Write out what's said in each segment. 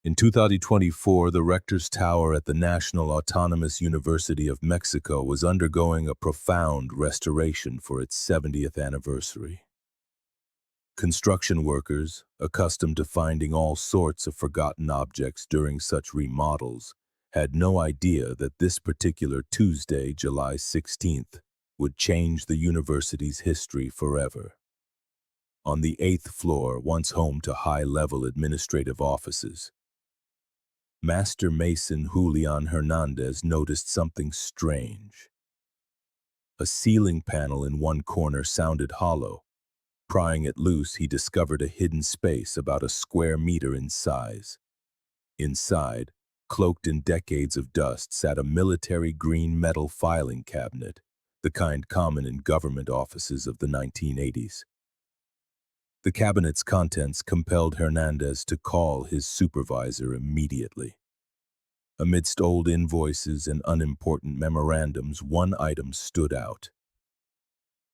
In 2024, the Rector's Tower at the National Autonomous University of Mexico was undergoing a profound restoration for its 70th anniversary. Construction workers, accustomed to finding all sorts of forgotten objects during such remodels, had no idea that this particular Tuesday, July 16th, would change the university's history forever. On the 8th floor, once home to high-level administrative offices, Master Mason Julian Hernandez noticed something strange. A ceiling panel in one corner sounded hollow. Prying it loose, he discovered a hidden space about a square meter in size. Inside, cloaked in decades of dust, sat a military green metal filing cabinet, the kind common in government offices of the 1980s. The cabinet's contents compelled Hernandez to call his supervisor immediately. Amidst old invoices and unimportant memorandums, one item stood out.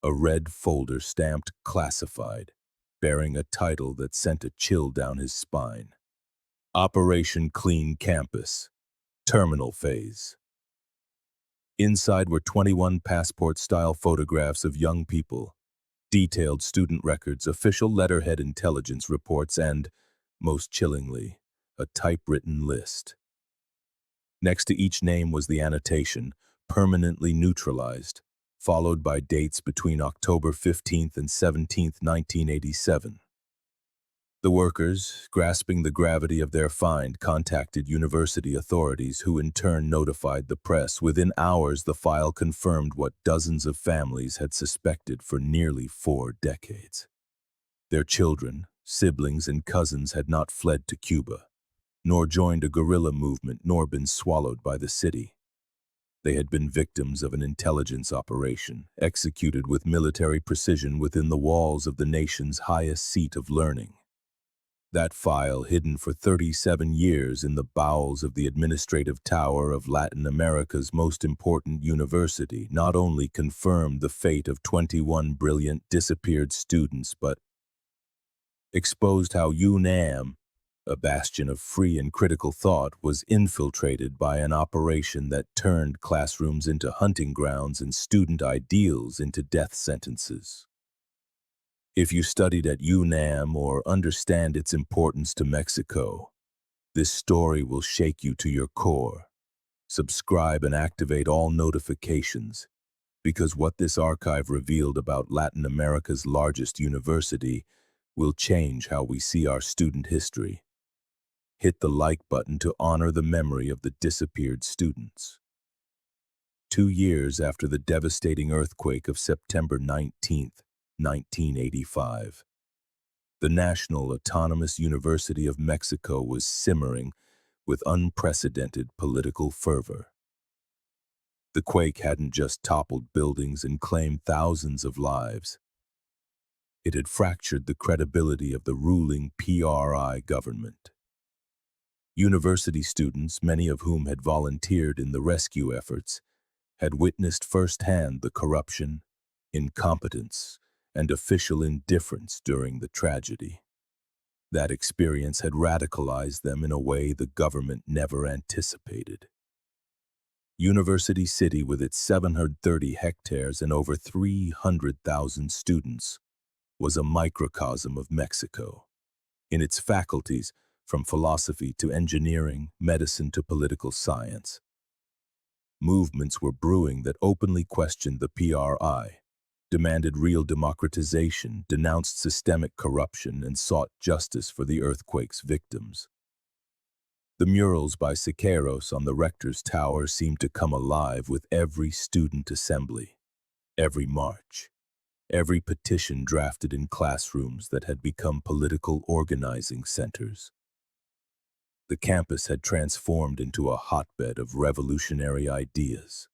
A red folder stamped classified, bearing a title that sent a chill down his spine. Operation Clean Campus, Terminal Phase. Inside were 21 passport-style photographs of young people, detailed student records, official letterhead intelligence reports, and, most chillingly, a typewritten list. Next to each name was the annotation, permanently neutralized, followed by dates between October 15th and 17th, 1987. The workers, grasping the gravity of their find, contacted university authorities who in turn notified the press. Within hours, the file confirmed what dozens of families had suspected for nearly 4 decades. Their children, siblings, and cousins had not fled to Cuba, nor joined a guerrilla movement, nor been swallowed by the city. They had been victims of an intelligence operation, executed with military precision within the walls of the nation's highest seat of learning. That file, hidden for 37 years in the bowels of the administrative tower of Latin America's most important university, not only confirmed the fate of 21 brilliant disappeared students, but exposed how UNAM, a bastion of free and critical thought, was infiltrated by an operation that turned classrooms into hunting grounds and student ideals into death sentences. If you studied at UNAM or understand its importance to Mexico, this story will shake you to your core. Subscribe and activate all notifications, because what this archive revealed about Latin America's largest university will change how we see our student history. Hit the like button to honor the memory of the disappeared students. 2 years after the devastating earthquake of September 19th, 1985, the National Autonomous University of Mexico was simmering with unprecedented political fervor. The quake hadn't just toppled buildings and claimed thousands of lives. It had fractured the credibility of the ruling PRI government. University students, many of whom had volunteered in the rescue efforts, had witnessed firsthand the corruption, incompetence, and official indifference during the tragedy. That experience had radicalized them in a way the government never anticipated. University City, with its 730 hectares and over 300,000 students, was a microcosm of Mexico. In its faculties, from philosophy to engineering, medicine to political science, movements were brewing that openly questioned the PRI, demanded real democratization, denounced systemic corruption, and sought justice for the earthquake's victims. The murals by Siqueiros on the Rector's Tower seemed to come alive with every student assembly, every march, every petition drafted in classrooms that had become political organizing centers. The campus had transformed into a hotbed of revolutionary ideas.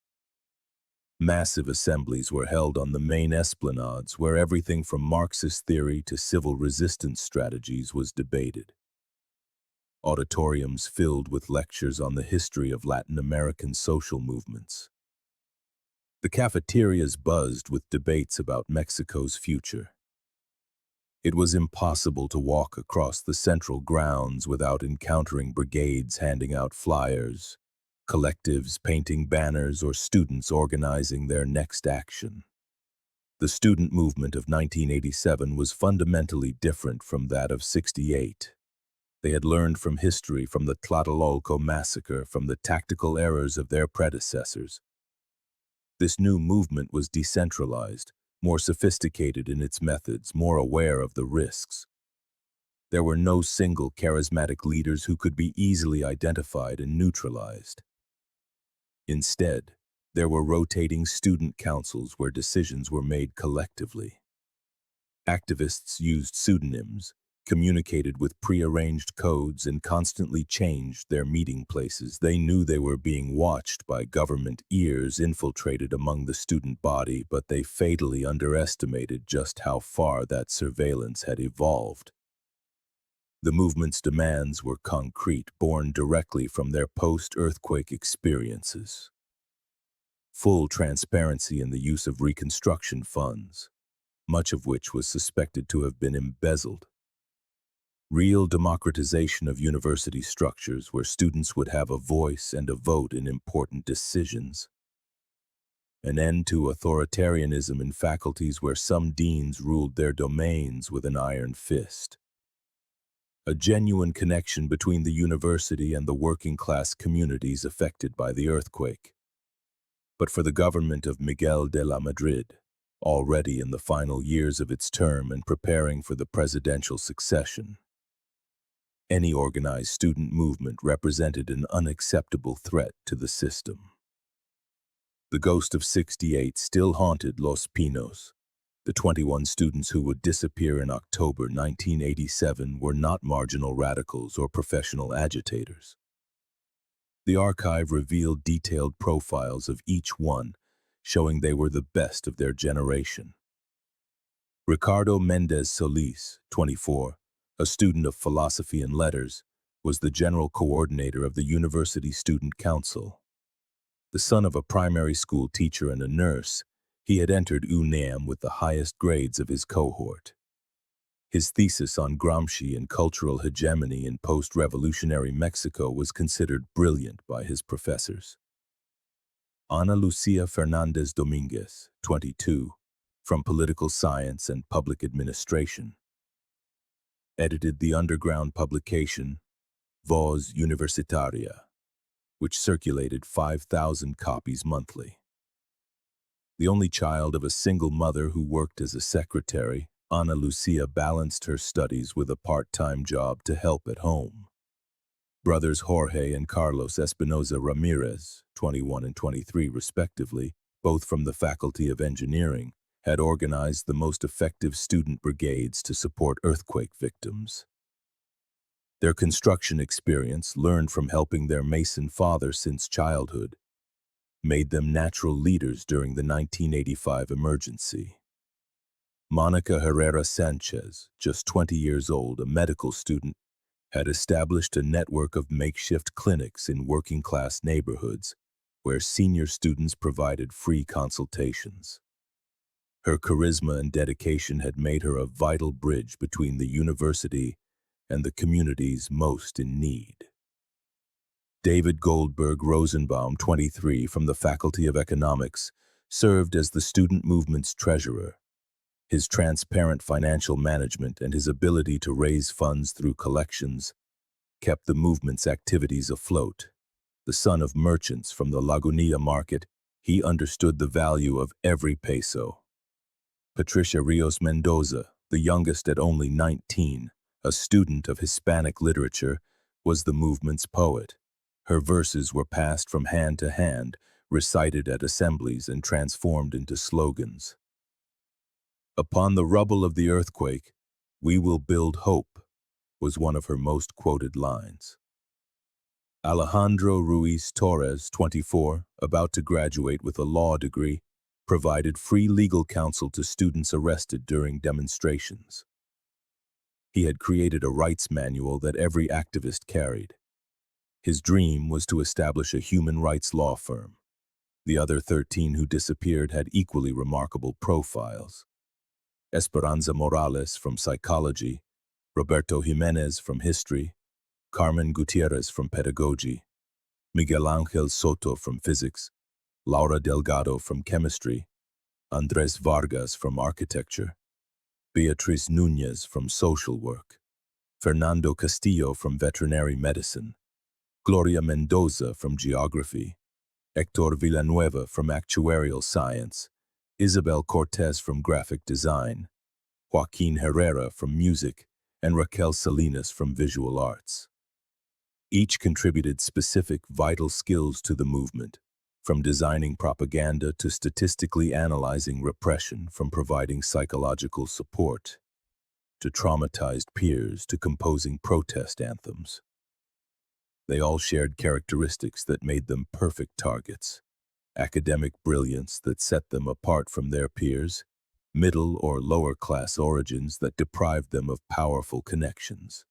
Massive assemblies were held on the main esplanades where everything from Marxist theory to civil resistance strategies was debated. Auditoriums filled with lectures on the history of Latin American social movements. The cafeterias buzzed with debates about Mexico's future. It was impossible to walk across the central grounds without encountering brigades handing out flyers, collectives painting banners, or students organizing their next action. The student movement of 1987 was fundamentally different from that of '68. They had learned from history, from the Tlatelolco massacre, from the tactical errors of their predecessors. This new movement was decentralized, more sophisticated in its methods, more aware of the risks. There were no single charismatic leaders who could be easily identified and neutralized. Instead, there were rotating student councils where decisions were made collectively. Activists used pseudonyms, communicated with prearranged codes, and constantly changed their meeting places. They knew they were being watched by government ears infiltrated among the student body, but they fatally underestimated just how far that surveillance had evolved. The movement's demands were concrete, born directly from their post-earthquake experiences. Full transparency in the use of reconstruction funds, much of which was suspected to have been embezzled. Real democratization of university structures where students would have a voice and a vote in important decisions. An end to authoritarianism in faculties where some deans ruled their domains with an iron fist. A genuine connection between the university and the working-class communities affected by the earthquake. But for the government of Miguel de la Madrid, already in the final years of its term and preparing for the presidential succession, any organized student movement represented an unacceptable threat to the system. The ghost of '68 still haunted Los Pinos. The 21 students who would disappear in October 1987 were not marginal radicals or professional agitators. The archive revealed detailed profiles of each one, showing they were the best of their generation. Ricardo Mendez Solis, 24, a student of philosophy and letters, was the general coordinator of the University Student Council. The son of a primary school teacher and a nurse, he had entered UNAM with the highest grades of his cohort. His thesis on Gramsci and cultural hegemony in post-revolutionary Mexico was considered brilliant by his professors. Ana Lucia Fernandez Dominguez, 22, from political science and public administration, edited the underground publication Voz Universitaria, which circulated 5,000 copies monthly. The only child of a single mother who worked as a secretary, Ana Lucia balanced her studies with a part-time job to help at home. Brothers Jorge and Carlos Espinoza Ramirez, 21 and 23 respectively, both from the Faculty of Engineering, had organized the most effective student brigades to support earthquake victims. Their construction experience, learned from helping their Mason father since childhood, made them natural leaders during the 1985 emergency. Monica Herrera Sanchez, just 20 years old, a medical student, had established a network of makeshift clinics in working-class neighborhoods where senior students provided free consultations. Her charisma and dedication had made her a vital bridge between the university and the communities most in need. David Goldberg Rosenbaum, 23, from the Faculty of Economics, served as the student movement's treasurer. His transparent financial management and his ability to raise funds through collections kept the movement's activities afloat. The son of merchants from the Lagunilla market, he understood the value of every peso. Patricia Rios Mendoza, the youngest at only 19, a student of Hispanic literature, was the movement's poet. Her verses were passed from hand to hand, recited at assemblies, and transformed into slogans. "Upon the rubble of the earthquake, we will build hope," was one of her most quoted lines. Alejandro Ruiz Torres, 24, about to graduate with a law degree, provided free legal counsel to students arrested during demonstrations. He had created a rights manual that every activist carried. His dream was to establish a human rights law firm. The other 13 who disappeared had equally remarkable profiles. Esperanza Morales from psychology, Roberto Jimenez from history, Carmen Gutierrez from pedagogy, Miguel Ángel Soto from physics, Laura Delgado from chemistry, Andrés Vargas from architecture, Beatriz Núñez from social work, Fernando Castillo from veterinary medicine, Gloria Mendoza from geography, Héctor Villanueva from actuarial science, Isabel Cortez from graphic design, Joaquín Herrera from music, and Raquel Salinas from visual arts. Each contributed specific, vital skills to the movement, from designing propaganda to statistically analyzing repression, from providing psychological support to traumatized peers to composing protest anthems. They all shared characteristics that made them perfect targets: academic brilliance that set them apart from their peers, middle or lower class origins that deprived them of powerful connections,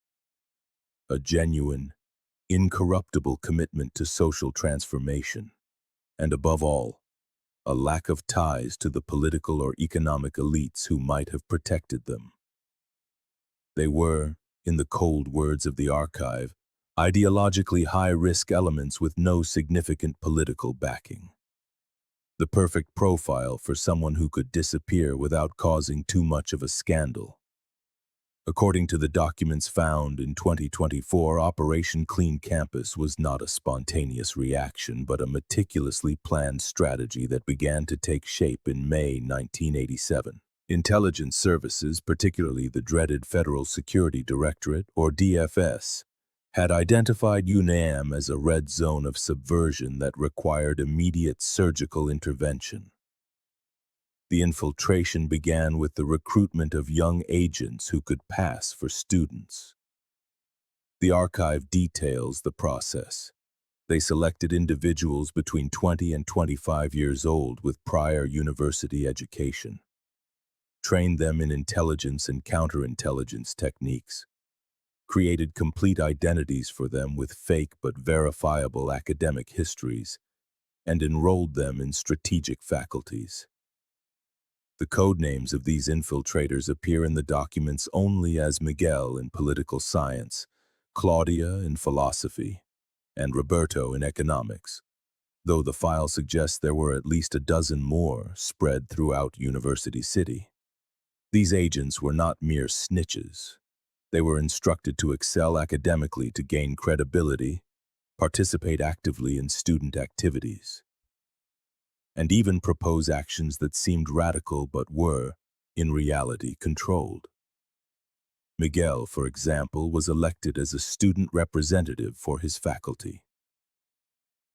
a genuine, incorruptible commitment to social transformation, and above all, a lack of ties to the political or economic elites who might have protected them. They were, in the cold words of the archive, ideologically high-risk elements with no significant political backing. The perfect profile for someone who could disappear without causing too much of a scandal. According to the documents found in 2024, Operation Clean Campus was not a spontaneous reaction, but a meticulously planned strategy that began to take shape in May 1987. Intelligence services, particularly the dreaded Federal Security Directorate, or DFS, had identified UNAM as a red zone of subversion that required immediate surgical intervention. The infiltration began with the recruitment of young agents who could pass for students. The archive details the process. They selected individuals between 20 and 25 years old with prior university education, trained them in intelligence and counterintelligence techniques, created complete identities for them with fake but verifiable academic histories, and enrolled them in strategic faculties. The codenames of these infiltrators appear in the documents only as Miguel in political science, Claudia in philosophy, and Roberto in economics, though the file suggests there were at least a dozen more spread throughout University City. These agents were not mere snitches. They were instructed to excel academically to gain credibility, participate actively in student activities, and even propose actions that seemed radical but were, in reality, controlled. Miguel, for example, was elected as a student representative for his faculty.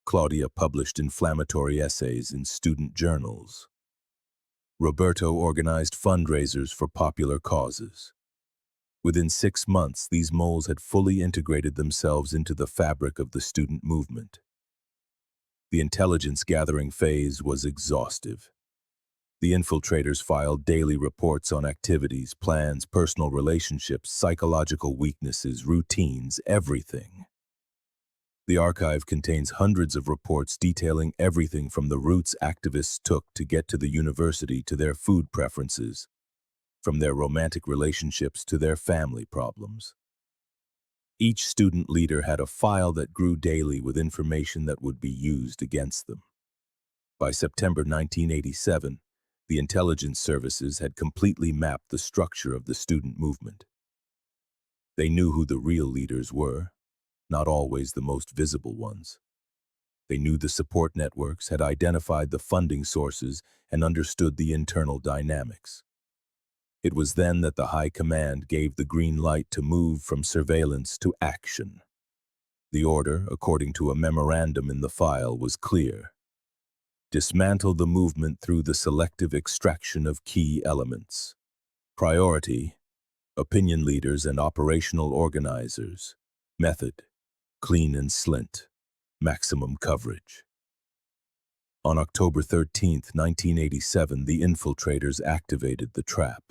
Claudia published inflammatory essays in student journals. Roberto organized fundraisers for popular causes. Within 6 months, these moles had fully integrated themselves into the fabric of the student movement. The intelligence-gathering phase was exhaustive. The infiltrators filed daily reports on activities, plans, personal relationships, psychological weaknesses, routines, everything. The archive contains hundreds of reports detailing everything from the routes activists took to get to the university to their food preferences, from their romantic relationships to their family problems. Each student leader had a file that grew daily with information that would be used against them. By September 1987, the intelligence services had completely mapped the structure of the student movement. They knew who the real leaders were, not always the most visible ones. They knew the support networks, had identified the funding sources, and understood the internal dynamics. It was then that the High Command gave the green light to move from surveillance to action. The order, according to a memorandum in the file, was clear: dismantle the movement through the selective extraction of key elements. Priority: opinion leaders and operational organizers. Method: clean and slint. Maximum coverage. On October 13, 1987, the infiltrators activated the trap.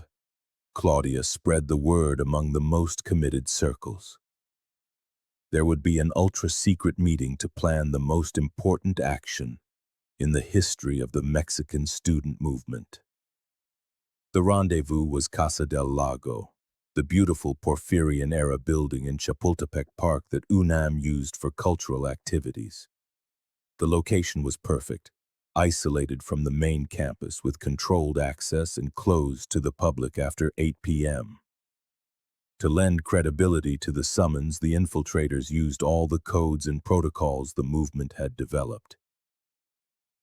Claudia spread the word among the most committed circles. There would be an ultra-secret meeting to plan the most important action in the history of the Mexican student movement. The rendezvous was Casa del Lago, the beautiful Porphyrian-era building in Chapultepec Park that UNAM used for cultural activities. The location was perfect, isolated from the main campus with controlled access and closed to the public after 8 p.m. To lend credibility to the summons, the infiltrators used all the codes and protocols the movement had developed.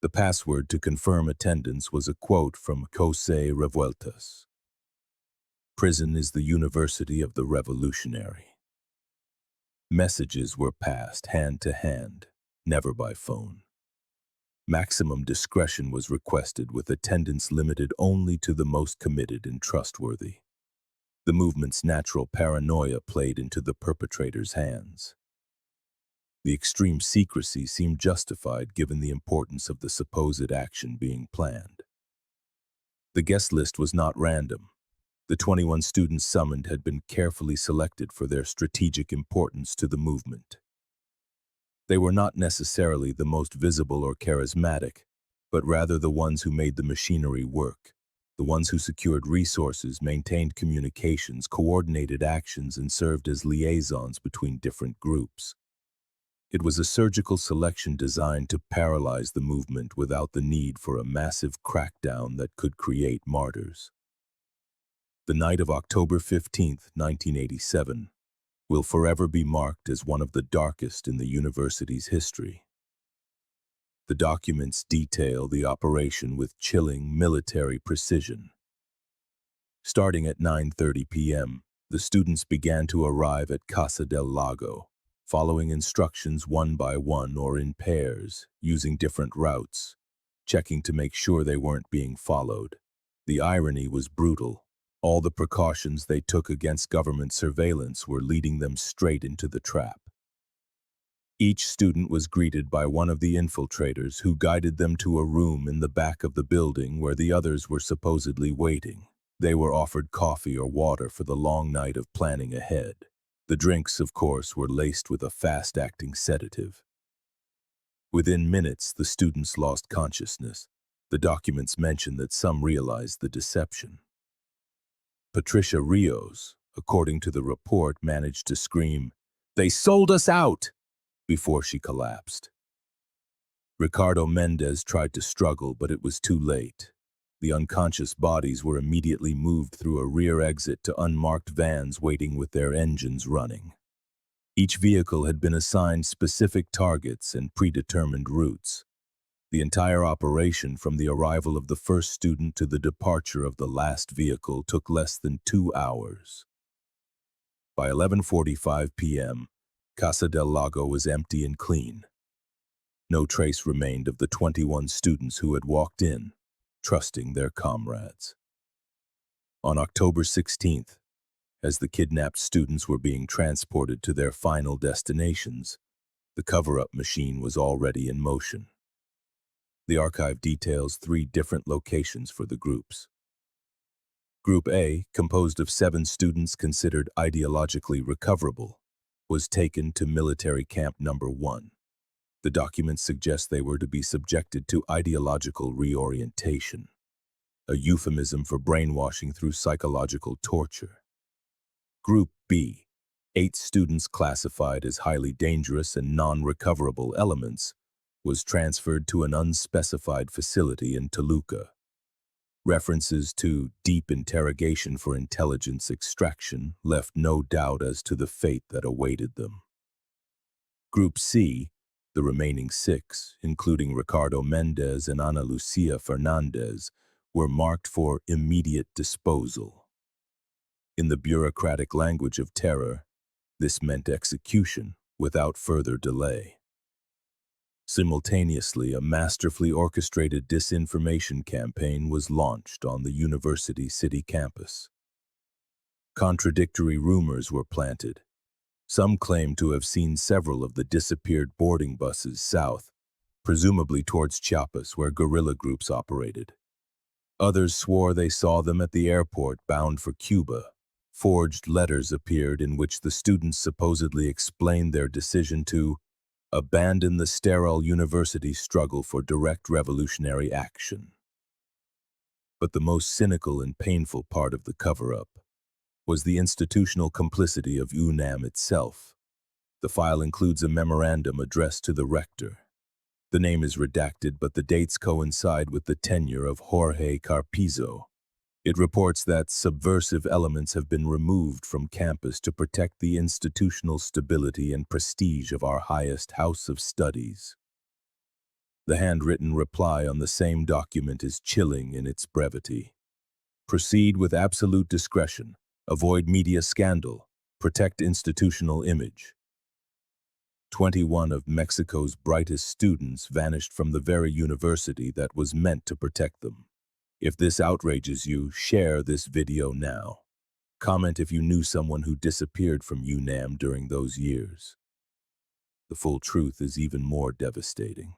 The password to confirm attendance was a quote from José Revueltas. "Prison is the university of the revolutionary." Messages were passed hand to hand, never by phone. Maximum discretion was requested, with attendance limited only to the most committed and trustworthy. The movement's natural paranoia played into the perpetrators' hands. The extreme secrecy seemed justified given the importance of the supposed action being planned. The guest list was not random. The 21 students summoned had been carefully selected for their strategic importance to the movement. They were not necessarily the most visible or charismatic, but rather the ones who made the machinery work, the ones who secured resources, maintained communications, coordinated actions, and served as liaisons between different groups. It was a surgical selection designed to paralyze the movement without the need for a massive crackdown that could create martyrs. The night of October 15, 1987, will forever be marked as one of the darkest in the university's history. The documents detail the operation with chilling military precision. Starting at 9:30 p.m., the students began to arrive at Casa del Lago, following instructions one by one or in pairs, using different routes, checking to make sure they weren't being followed. The irony was brutal. All the precautions they took against government surveillance were leading them straight into the trap. Each student was greeted by one of the infiltrators who guided them to a room in the back of the building where the others were supposedly waiting. They were offered coffee or water for the long night of planning ahead. The drinks, of course, were laced with a fast-acting sedative. Within minutes, the students lost consciousness. The documents mention that some realized the deception. Patricia Rios, according to the report, managed to scream, "They sold us out!" before she collapsed. Ricardo Mendez tried to struggle, but it was too late. The unconscious bodies were immediately moved through a rear exit to unmarked vans waiting with their engines running. Each vehicle had been assigned specific targets and predetermined routes. The entire operation, from the arrival of the first student to the departure of the last vehicle, took less than 2 hours. By 11:45 p.m., Casa del Lago was empty and clean. No trace remained of the 21 students who had walked in, trusting their comrades. On October 16th, as the kidnapped students were being transported to their final destinations, the cover-up machine was already in motion. The archive details 3 different locations for the groups. Group A, composed of 7 students considered ideologically recoverable, was taken to military camp number 1. The documents suggest they were to be subjected to ideological reorientation, a euphemism for brainwashing through psychological torture. Group B, 8 students classified as highly dangerous and non-recoverable elements, was transferred to an unspecified facility in Toluca. References to deep interrogation for intelligence extraction left no doubt as to the fate that awaited them. Group C, the remaining 6, including Ricardo Mendez and Ana Lucia Fernandez, were marked for immediate disposal. In the bureaucratic language of terror, this meant execution without further delay. Simultaneously, a masterfully orchestrated disinformation campaign was launched on the university city campus. Contradictory rumors were planted. Some claimed to have seen several of the disappeared boarding buses south, presumably towards Chiapas, where guerrilla groups operated. Others swore they saw them at the airport bound for Cuba. Forged letters appeared in which the students supposedly explained their decision to abandon the sterile university struggle for direct revolutionary action. But the most cynical and painful part of the cover-up was the institutional complicity of UNAM itself. The file includes a memorandum addressed to the rector. The name is redacted, but the dates coincide with the tenure of Jorge Carpizo. It reports that subversive elements have been removed from campus to protect the institutional stability and prestige of our highest house of studies. The handwritten reply on the same document is chilling in its brevity. Proceed with absolute discretion. Avoid media scandal. Protect institutional image. 21 of Mexico's brightest students vanished from the very university that was meant to protect them. If this outrages you, share this video now. Comment if you knew someone who disappeared from UNAM during those years. The full truth is even more devastating.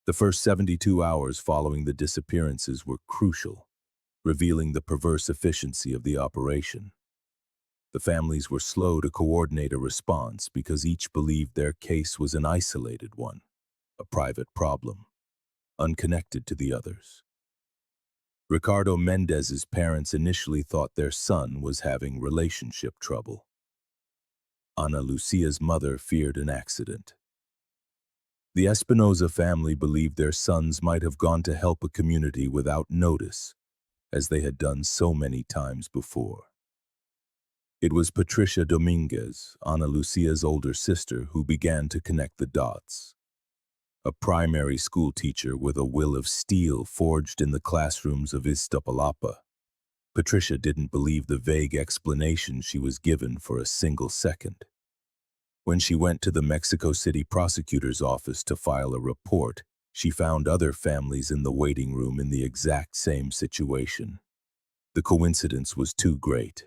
The first 72 hours following the disappearances were crucial, revealing the perverse efficiency of the operation. The families were slow to coordinate a response because each believed their case was an isolated one, a private problem, unconnected to the others. Ricardo Mendez's parents initially thought their son was having relationship trouble. Ana Lucia's mother feared an accident. The Espinosa family believed their sons might have gone to help a community without notice, as they had done so many times before. It was Patricia Dominguez, Ana Lucia's older sister, who began to connect the dots. A primary school teacher with a will of steel forged in the classrooms of Iztapalapa. Patricia didn't believe the vague explanation she was given for a single second. When she went to the Mexico City prosecutor's office to file a report, she found other families in the waiting room in the exact same situation. The coincidence was too great.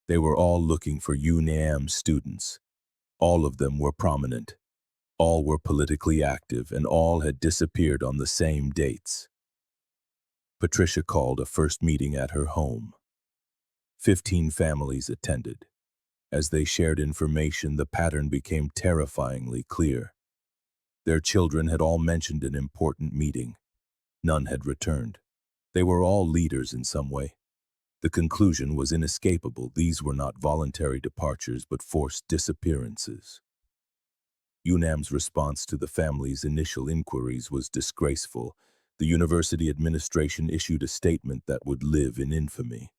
They were all looking for UNAM students. All of them were prominent. All were politically active, and all had disappeared on the same dates. Patricia called a first meeting at her home. 15 families attended. As they shared information, the pattern became terrifyingly clear. Their children had all mentioned an important meeting. None had returned. They were all leaders in some way. The conclusion was inescapable. These were not voluntary departures, but forced disappearances. UNAM's response to the family's initial inquiries was disgraceful. The university administration issued a statement that would live in infamy.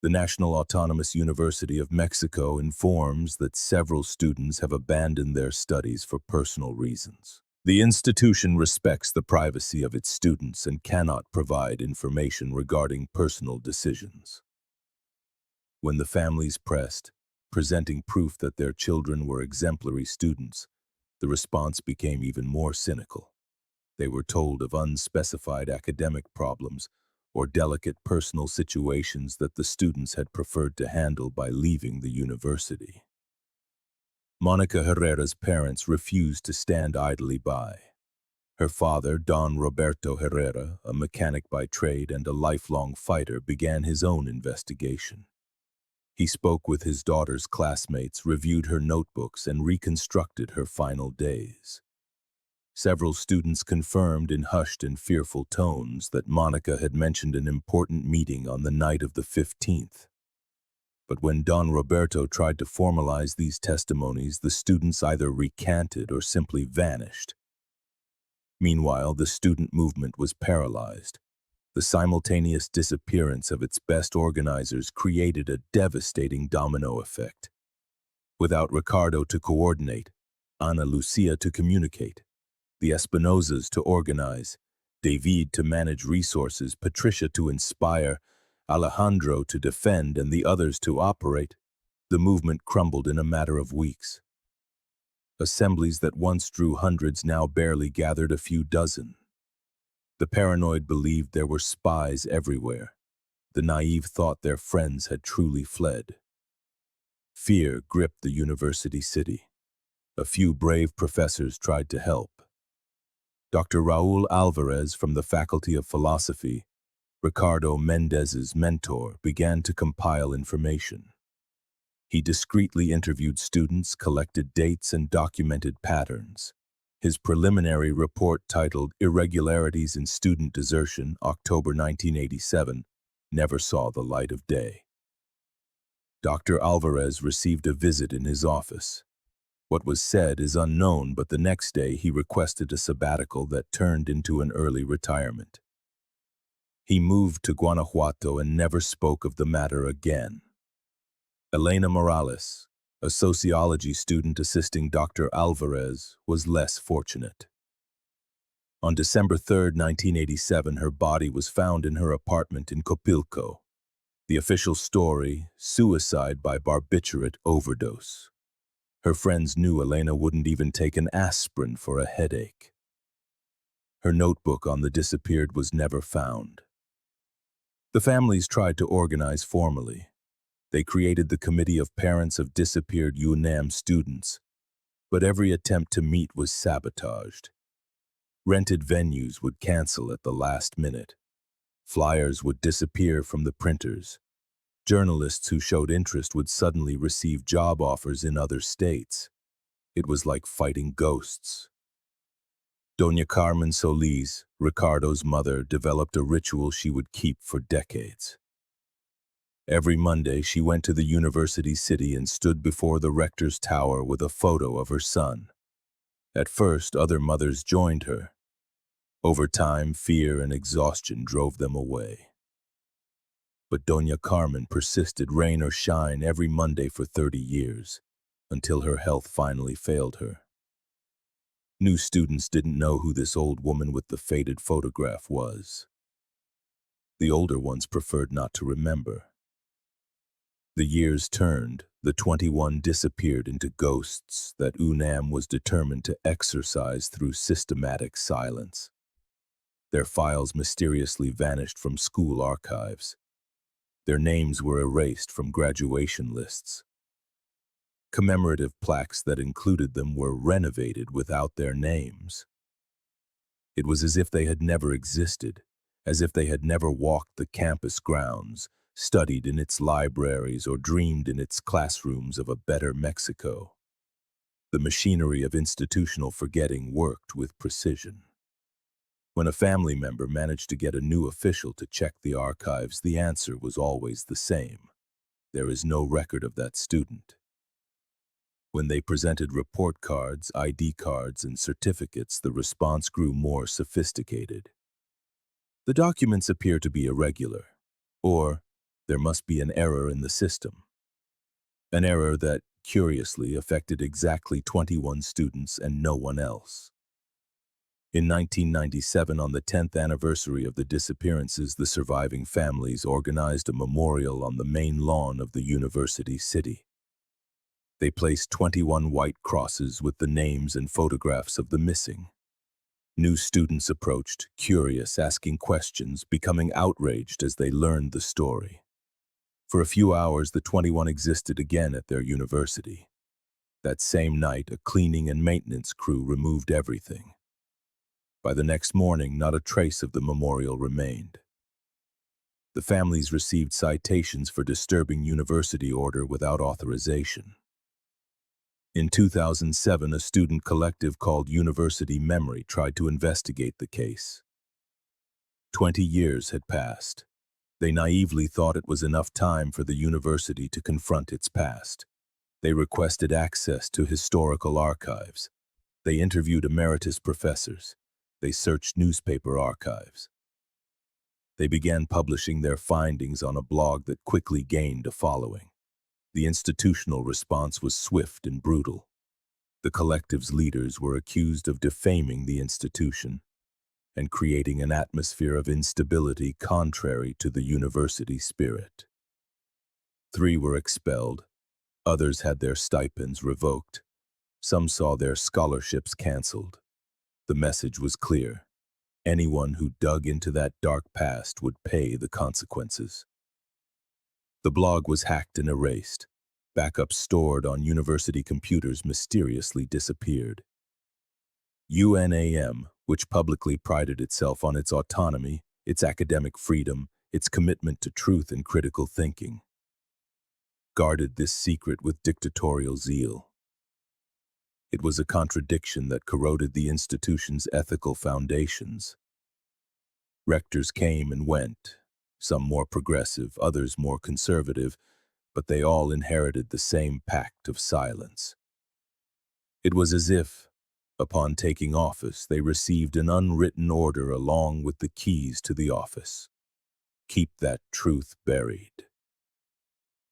The National Autonomous University of Mexico informs that several students have abandoned their studies for personal reasons. The institution respects the privacy of its students and cannot provide information regarding personal decisions. When the families pressed, presenting proof that their children were exemplary students, the response became even more cynical. They were told of unspecified academic problems or delicate personal situations that the students had preferred to handle by leaving the university. Monica Herrera's parents refused to stand idly by. Her father, Don Roberto Herrera, a mechanic by trade and a lifelong fighter, began his own investigation. He spoke with his daughter's classmates, reviewed her notebooks, and reconstructed her final days. Several students confirmed in hushed and fearful tones that Monica had mentioned an important meeting on the night of the 15th. But when Don Roberto tried to formalize these testimonies, the students either recanted or simply vanished. Meanwhile, the student movement was paralyzed. The simultaneous disappearance of its best organizers created a devastating domino effect. Without Ricardo to coordinate, Ana Lucia to communicate, the Espinosas to organize, David to manage resources, Patricia to inspire, Alejandro to defend, and the others to operate, the movement crumbled in a matter of weeks. Assemblies that once drew hundreds now barely gathered a few dozen. The paranoid believed there were spies everywhere. The naive thought their friends had truly fled. Fear gripped the university city. A few brave professors tried to help. Dr. Raul Alvarez from the Faculty of Philosophy, Ricardo Mendez's mentor, began to compile information. He discreetly interviewed students, collected dates, and documented patterns. His preliminary report titled Irregularities in Student Desertion, October 1987, never saw the light of day. Dr. Alvarez received a visit in his office. What was said is unknown, but the next day he requested a sabbatical that turned into an early retirement. He moved to Guanajuato and never spoke of the matter again. Elena Morales, a sociology student assisting Dr. Alvarez, was less fortunate. On December 3, 1987, her body was found in her apartment in Copilco. The official story, suicide by barbiturate overdose. Her friends knew Elena wouldn't even take an aspirin for a headache. Her notebook on the disappeared was never found. The families tried to organize formally. They created the Committee of Parents of Disappeared UNAM students, but every attempt to meet was sabotaged. Rented venues would cancel at the last minute. Flyers would disappear from the printers. Journalists who showed interest would suddenly receive job offers in other states. It was like fighting ghosts. Doña Carmen Solis, Ricardo's mother, developed a ritual she would keep for decades. Every Monday, she went to the university city and stood before the rector's tower with a photo of her son. At first, other mothers joined her. Over time, fear and exhaustion drove them away. But Doña Carmen persisted, rain or shine, every Monday for 30 years, until her health finally failed her. New students didn't know who this old woman with the faded photograph was. The older ones preferred not to remember. The years turned, the 21 disappeared into ghosts that UNAM was determined to exorcise through systematic silence. Their files mysteriously vanished from school archives. Their names were erased from graduation lists. Commemorative plaques that included them were renovated without their names. It was as if they had never existed, as if they had never walked the campus grounds, studied in its libraries, or dreamed in its classrooms of a better Mexico. The machinery of institutional forgetting worked with precision. When a family member managed to get a new official to check the archives, the answer was always the same. There is no record of that student. When they presented report cards, ID cards, and certificates, the response grew more sophisticated. The documents appear to be irregular, or there must be an error in the system. An error that, curiously, affected exactly 21 students and no one else. In 1997, on the 10th anniversary of the disappearances, the surviving families organized a memorial on the main lawn of the university city. They placed 21 white crosses with the names and photographs of the missing. New students approached, curious, asking questions, becoming outraged as they learned the story. For a few hours, the 21 existed again at their university. That same night, a cleaning and maintenance crew removed everything. By the next morning, not a trace of the memorial remained. The families received citations for disturbing university order without authorization. In 2007, a student collective called University Memory tried to investigate the case. 20 years had passed. They naively thought it was enough time for the university to confront its past. They requested access to historical archives. They interviewed emeritus professors. They searched newspaper archives. They began publishing their findings on a blog that quickly gained a following. The institutional response was swift and brutal. The collective's leaders were accused of defaming the institution and creating an atmosphere of instability contrary to the university spirit. 3 were expelled. Others had their stipends revoked. Some saw their scholarships canceled. The message was clear. Anyone who dug into that dark past would pay the consequences. The blog was hacked and erased. Backups stored on university computers mysteriously disappeared. UNAM, which publicly prided itself on its autonomy, its academic freedom, its commitment to truth and critical thinking, guarded this secret with dictatorial zeal. It was a contradiction that corroded the institution's ethical foundations. Rectors came and went, some more progressive, others more conservative, but they all inherited the same pact of silence. It was as if, upon taking office, they received an unwritten order along with the keys to the office. Keep that truth buried.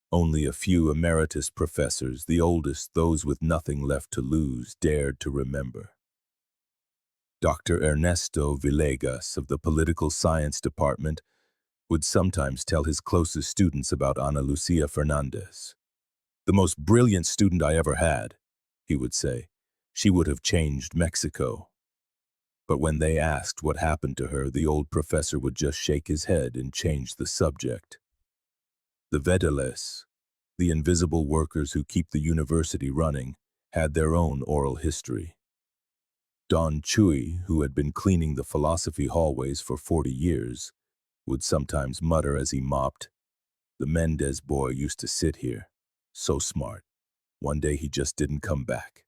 Only a few emeritus professors, the oldest, those with nothing left to lose, dared to remember. Dr. Ernesto Villegas of the Political Science Department would sometimes tell his closest students about Ana Lucia Fernandez. "The most brilliant student I ever had," he would say. "She would have changed Mexico." But when they asked what happened to her, the old professor would just shake his head and change the subject. The vedeles, the invisible workers who keep the university running, had their own oral history. Don Chuy, who had been cleaning the philosophy hallways for 40 years, would sometimes mutter as he mopped, "The Mendez boy used to sit here. So smart. One day he just didn't come back."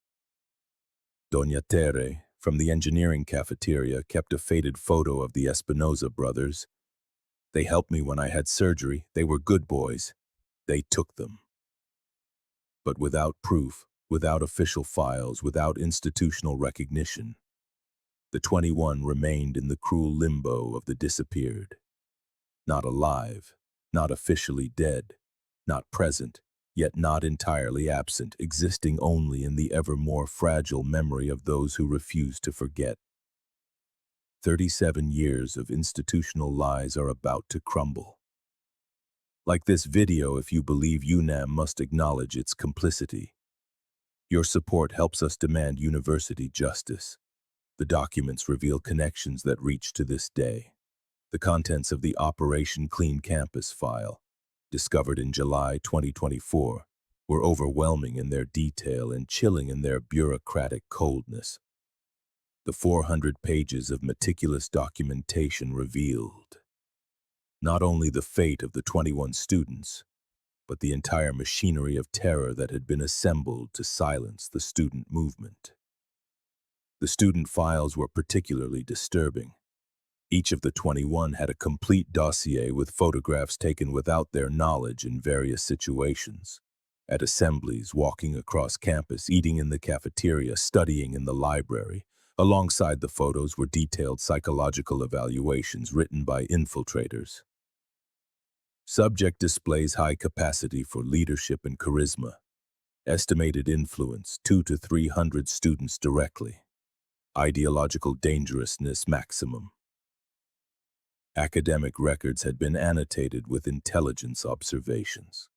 Doña Tere, from the engineering cafeteria, kept a faded photo of the Espinosa brothers. "They helped me when I had surgery. They were good boys. They took them." But without proof, without official files, without institutional recognition, the 21 remained in the cruel limbo of the disappeared. Not alive, not officially dead, not present, yet not entirely absent, existing only in the ever more fragile memory of those who refuse to forget. 37 years of institutional lies are about to crumble. Like this video, if you believe UNAM must acknowledge its complicity. Your support helps us demand university justice. The documents reveal connections that reach to this day. The contents of the Operation Clean Campus file, discovered in July 2024, were overwhelming in their detail and chilling in their bureaucratic coldness. The 400 pages of meticulous documentation revealed not only the fate of the 21 students, but the entire machinery of terror that had been assembled to silence the student movement. The student files were particularly disturbing. Each of the 21 had a complete dossier with photographs taken without their knowledge in various situations. At assemblies, walking across campus, eating in the cafeteria, studying in the library. Alongside the photos were detailed psychological evaluations written by infiltrators. Subject displays high capacity for leadership and charisma. Estimated influence, 200 to 300 students directly. Ideological dangerousness maximum. Academic records had been annotated with intelligence observations.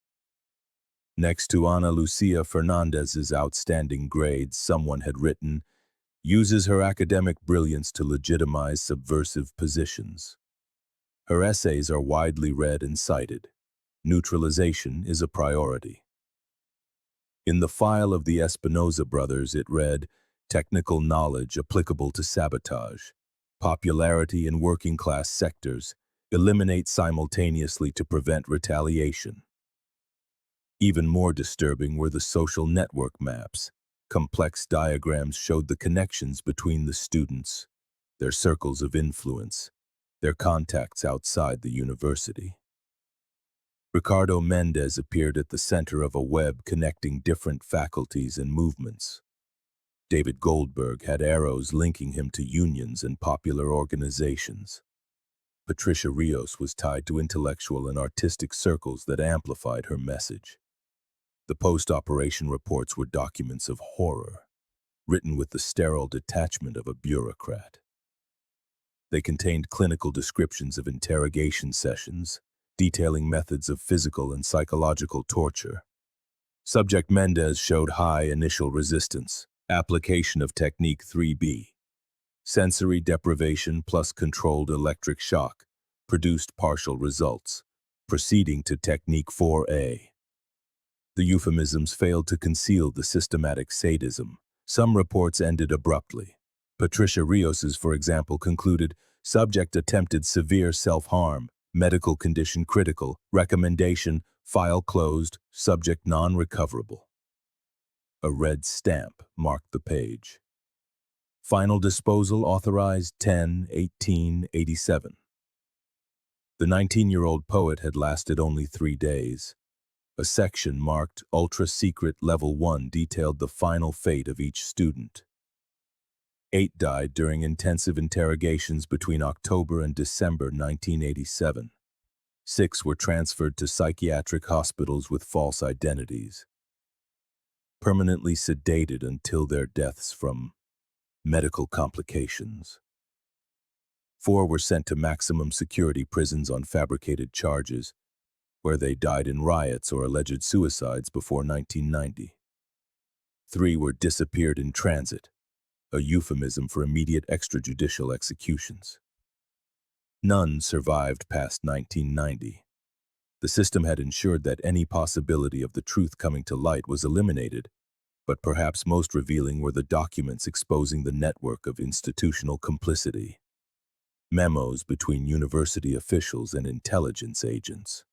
Next to Ana Lucia Fernandez's outstanding grades, someone had written, "Uses her academic brilliance to legitimize subversive positions." Her essays are widely read and cited. Neutralization is a priority. In the file of the Espinosa brothers, it read, "Technical knowledge applicable to sabotage. Popularity in working-class sectors. Eliminate simultaneously to prevent retaliation." Even more disturbing were the social network maps. Complex diagrams showed the connections between the students, their circles of influence, their contacts outside the university. Ricardo Mendez appeared at the center of a web connecting different faculties and movements. David Goldberg had arrows linking him to unions and popular organizations. Patricia Rios was tied to intellectual and artistic circles that amplified her message. The post-operation reports were documents of horror, written with the sterile detachment of a bureaucrat. They contained clinical descriptions of interrogation sessions, detailing methods of physical and psychological torture. Subject Mendez showed high initial resistance. Application of Technique 3B. Sensory deprivation plus controlled electric shock produced partial results, proceeding to Technique 4A. The euphemisms failed to conceal the systematic sadism. Some reports ended abruptly. Patricia Rios's, for example, concluded, "Subject attempted severe self-harm, medical condition critical, recommendation, file closed, subject non-recoverable." A red stamp marked the page. Final disposal authorized 10/18/87. The 19-year-old poet had lasted only 3 days. A section marked Ultra Secret Level 1 detailed the final fate of each student. 8 died during intensive interrogations between October and December 1987. 6 were transferred to psychiatric hospitals with false identities, permanently sedated until their deaths from medical complications. 4 were sent to maximum security prisons on fabricated charges, where they died in riots or alleged suicides before 1990. 3 were disappeared in transit, a euphemism for immediate extrajudicial executions. None survived past 1990. The system had ensured that any possibility of the truth coming to light was eliminated, but perhaps most revealing were the documents exposing the network of institutional complicity. Memos between university officials and intelligence agents.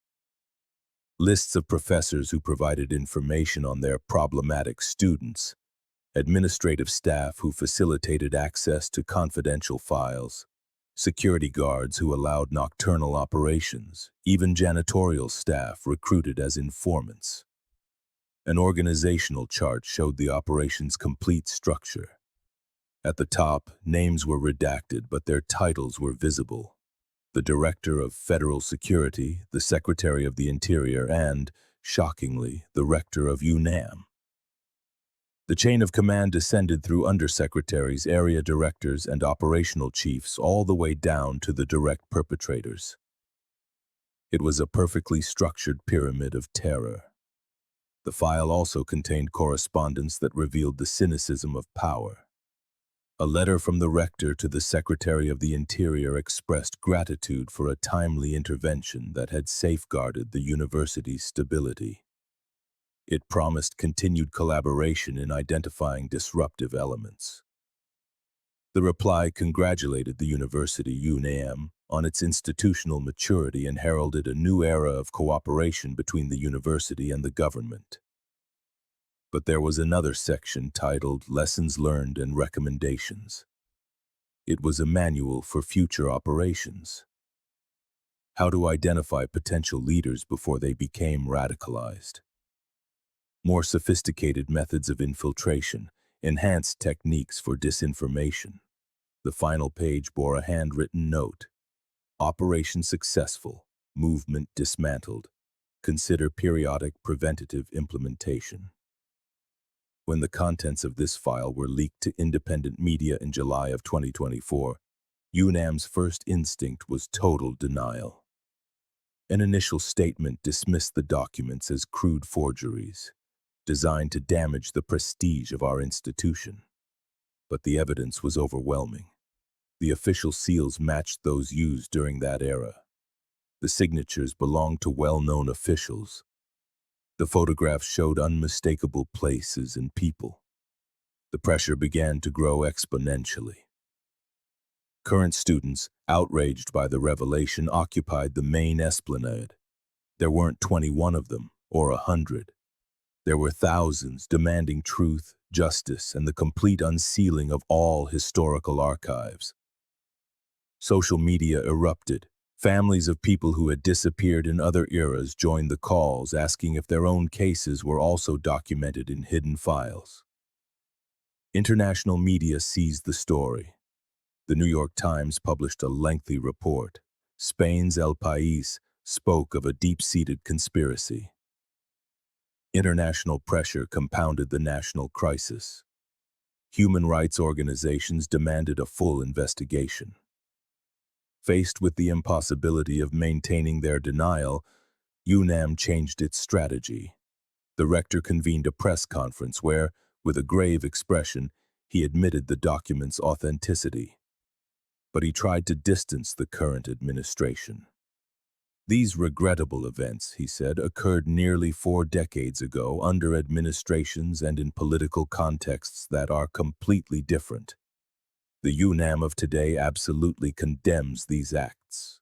Lists of professors who provided information on their problematic students, administrative staff who facilitated access to confidential files, security guards who allowed nocturnal operations, even janitorial staff recruited as informants. An organizational chart showed the operation's complete structure. At the top, names were redacted, but their titles were visible. The Director of Federal Security, the Secretary of the Interior, and, shockingly, the Rector of UNAM. The chain of command descended through undersecretaries, area directors, and operational chiefs all the way down to the direct perpetrators. It was a perfectly structured pyramid of terror. The file also contained correspondence that revealed the cynicism of power. A letter from the Rector to the Secretary of the Interior expressed gratitude for a timely intervention that had safeguarded the university's stability. It promised continued collaboration in identifying disruptive elements. The reply congratulated the university, UNAM, on its institutional maturity and heralded a new era of cooperation between the university and the government. But there was another section titled Lessons Learned and Recommendations. It was a manual for future operations. How to identify potential leaders before they became radicalized. More sophisticated methods of infiltration, enhanced techniques for disinformation. The final page bore a handwritten note. Operation successful, movement dismantled. Consider periodic preventative implementation. When the contents of this file were leaked to independent media in July of 2024, UNAM's first instinct was total denial. An initial statement dismissed the documents as crude forgeries, designed to damage the prestige of our institution. But the evidence was overwhelming. The official seals matched those used during that era. The signatures belonged to well-known officials. The photographs showed unmistakable places and people. The pressure began to grow exponentially. Current students, outraged by the revelation, occupied the main esplanade. There weren't 21 of them, or 100. There were thousands demanding truth, justice, and the complete unsealing of all historical archives. Social media erupted. Families of people who had disappeared in other eras joined the calls, asking if their own cases were also documented in hidden files. International media seized the story. The New York Times published a lengthy report. Spain's El País spoke of a deep-seated conspiracy. International pressure compounded the national crisis. Human rights organizations demanded a full investigation. Faced with the impossibility of maintaining their denial, UNAM changed its strategy. The rector convened a press conference where, with a grave expression, he admitted the document's authenticity. But he tried to distance the current administration. These regrettable events, he said, occurred nearly 4 decades ago under administrations and in political contexts that are completely different. The UNAM of today absolutely condemns these acts.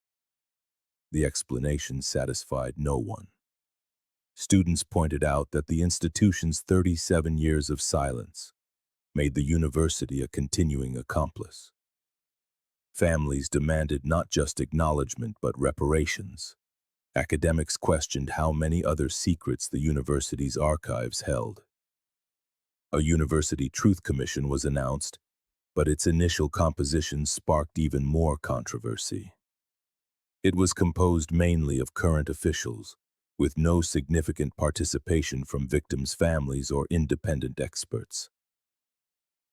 The explanation satisfied no one. Students pointed out that the institution's 37 years of silence made the university a continuing accomplice. Families demanded not just acknowledgement but reparations. Academics questioned how many other secrets the university's archives held. A University Truth Commission was announced, but its initial composition sparked even more controversy. It was composed mainly of current officials, with no significant participation from victims' families or independent experts.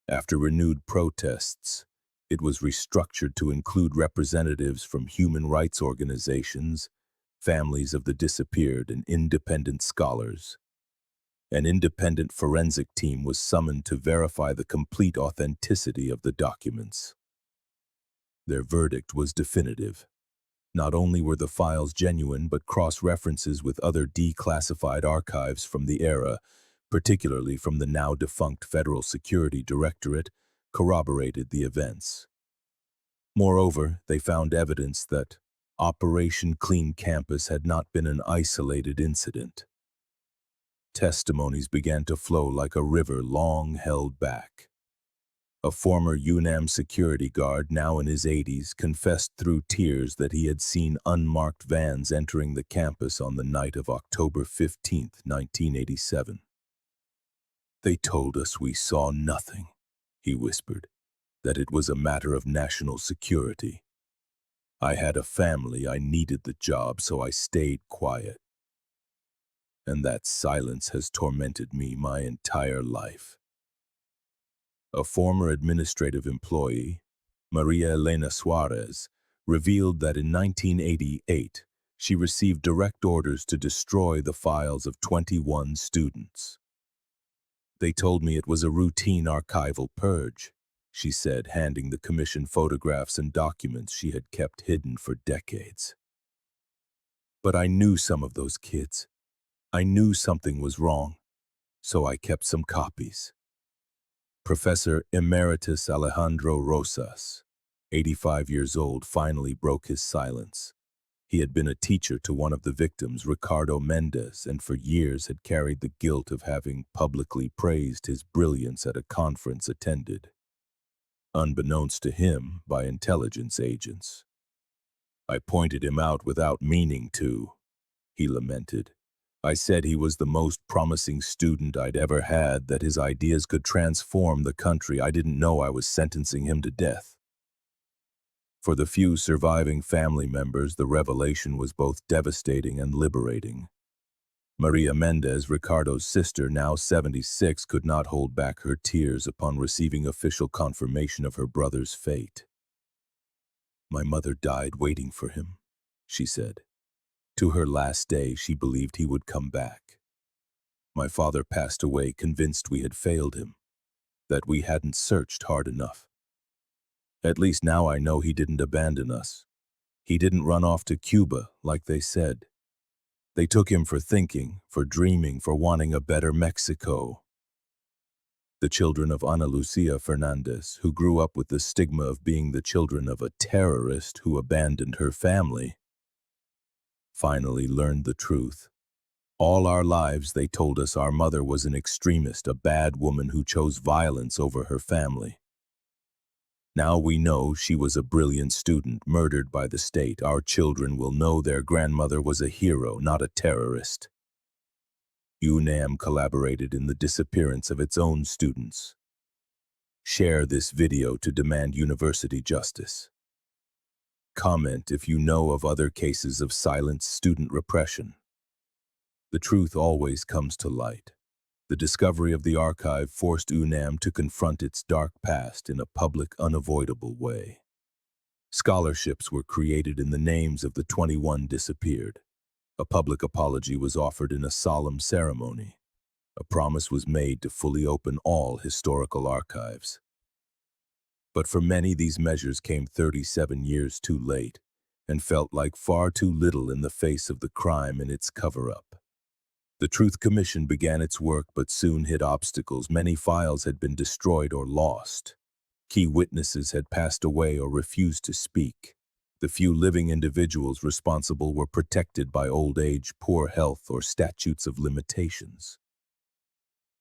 After renewed protests, it was restructured to include representatives from human rights organizations, families of the disappeared, and independent scholars. An independent forensic team was summoned to verify the complete authenticity of the documents. Their verdict was definitive. Not only were the files genuine, but cross-references with other declassified archives from the era, particularly from the now-defunct Federal Security Directorate, corroborated the events. Moreover, they found evidence that Operation Clean Campus had not been an isolated incident. Testimonies began to flow like a river long held back. A former UNAM security guard, now in his 80s, confessed through tears that he had seen unmarked vans entering the campus on the night of October 15, 1987. "They told us we saw nothing," he whispered, "that it was a matter of national security. I had a family, I needed the job, so I stayed quiet. And that silence has tormented me my entire life." A former administrative employee, Maria Elena Suarez, revealed that in 1988, she received direct orders to destroy the files of 21 students. "They told me it was a routine archival purge," she said, handing the commission photographs and documents she had kept hidden for decades. "But I knew some of those kids. I knew something was wrong, so I kept some copies." Professor Emeritus Alejandro Rosas, 85 years old, finally broke his silence. He had been a teacher to one of the victims, Ricardo Mendez, and for years had carried the guilt of having publicly praised his brilliance at a conference attended, unbeknownst to him, by intelligence agents. "I pointed him out without meaning to," he lamented. "I said he was the most promising student I'd ever had, that his ideas could transform the country. I didn't know I was sentencing him to death." For the few surviving family members, the revelation was both devastating and liberating. Maria Mendez, Ricardo's sister, now 76, could not hold back her tears upon receiving official confirmation of her brother's fate. "My mother died waiting for him," she said. "To her last day, she believed he would come back. My father passed away convinced we had failed him, that we hadn't searched hard enough. At least now I know he didn't abandon us. He didn't run off to Cuba, like they said. They took him for thinking, for dreaming, for wanting a better Mexico." The children of Ana Lucia Fernandez, who grew up with the stigma of being the children of a terrorist who abandoned her family, finally learned the truth. All our lives they told us our mother was an extremist, a bad woman who chose violence over her family. Now we know she was a brilliant student murdered by the state. Our children will know their grandmother was a hero, not a terrorist. UNAM collaborated in the disappearance of its own students. Share this video to demand university justice. Comment if you know of other cases of silent student repression. The truth always comes to light. The discovery of the archive forced UNAM to confront its dark past in a public, unavoidable way. Scholarships were created in the names of the 21 disappeared. A public apology was offered in a solemn ceremony. A promise was made to fully open all historical archives. But for many, these measures came 37 years too late and felt like far too little in the face of the crime and its cover-up. The Truth Commission began its work but soon hit obstacles. Many files had been destroyed or lost. Key witnesses had passed away or refused to speak. The few living individuals responsible were protected by old age, poor health, or statutes of limitations.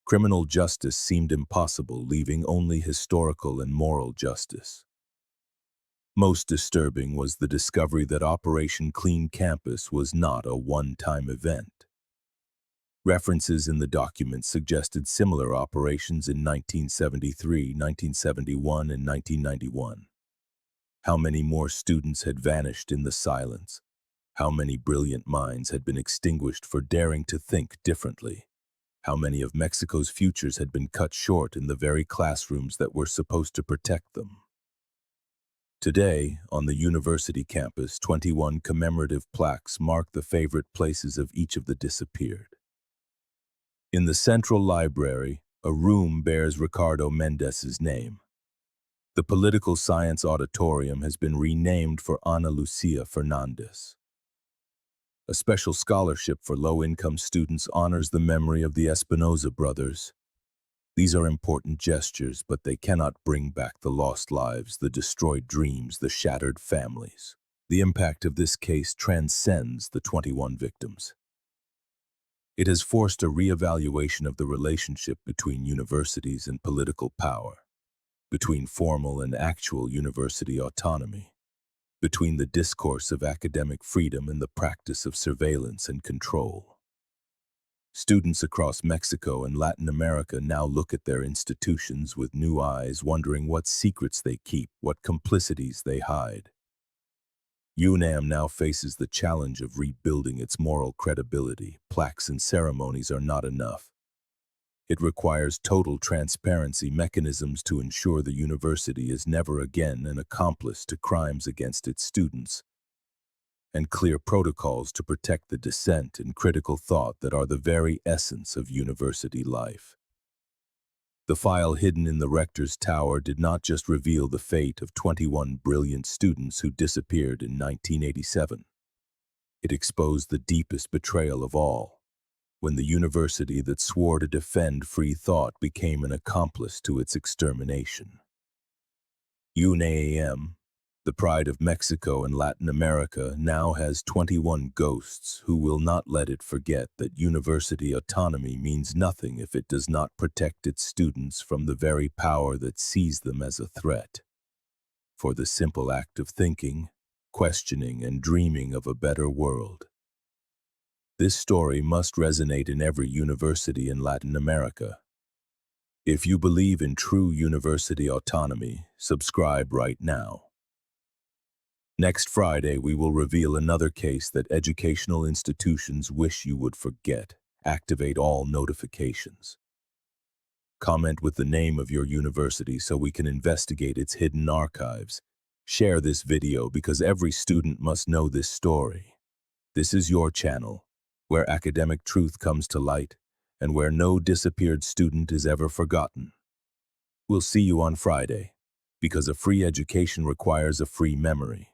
Criminal justice seemed impossible, leaving only historical and moral justice. Most disturbing was the discovery that Operation Clean Campus was not a one-time event. References in the document suggested similar operations in 1973, 1971, and 1991. How many more students had vanished in the silence? How many brilliant minds had been extinguished for daring to think differently? How many of Mexico's futures had been cut short in the very classrooms that were supposed to protect them? Today, on the university campus, 21 commemorative plaques mark the favorite places of each of the disappeared. In the central library, a room bears Ricardo Mendes's name. The Political Science Auditorium has been renamed for Ana Lucia Fernandez. A special scholarship for low-income students honors the memory of the Espinosa brothers. These are important gestures, but they cannot bring back the lost lives, the destroyed dreams, the shattered families. The impact of this case transcends the 21 victims. It has forced a reevaluation of the relationship between universities and political power, between formal and actual university autonomy, between the discourse of academic freedom and the practice of surveillance and control. Students across Mexico and Latin America now look at their institutions with new eyes, wondering what secrets they keep, what complicities they hide. UNAM now faces the challenge of rebuilding its moral credibility. Plaques and ceremonies are not enough. It requires total transparency, mechanisms to ensure the university is never again an accomplice to crimes against its students, and clear protocols to protect the dissent and critical thought that are the very essence of university life. The file hidden in the Rector's tower did not just reveal the fate of 21 brilliant students who disappeared in 1987. It exposed the deepest betrayal of all, when the university that swore to defend free thought became an accomplice to its extermination. UNAM, the pride of Mexico and Latin America, now has 21 ghosts who will not let it forget that university autonomy means nothing if it does not protect its students from the very power that sees them as a threat. For the simple act of thinking, questioning, and dreaming of a better world. This story must resonate in every university in Latin America. If you believe in true university autonomy, subscribe right now. Next Friday, we will reveal another case that educational institutions wish you would forget. Activate all notifications. Comment with the name of your university so we can investigate its hidden archives. Share this video because every student must know this story. This is your channel, where academic truth comes to light and where no disappeared student is ever forgotten. We'll see you on Friday, because a free education requires a free memory.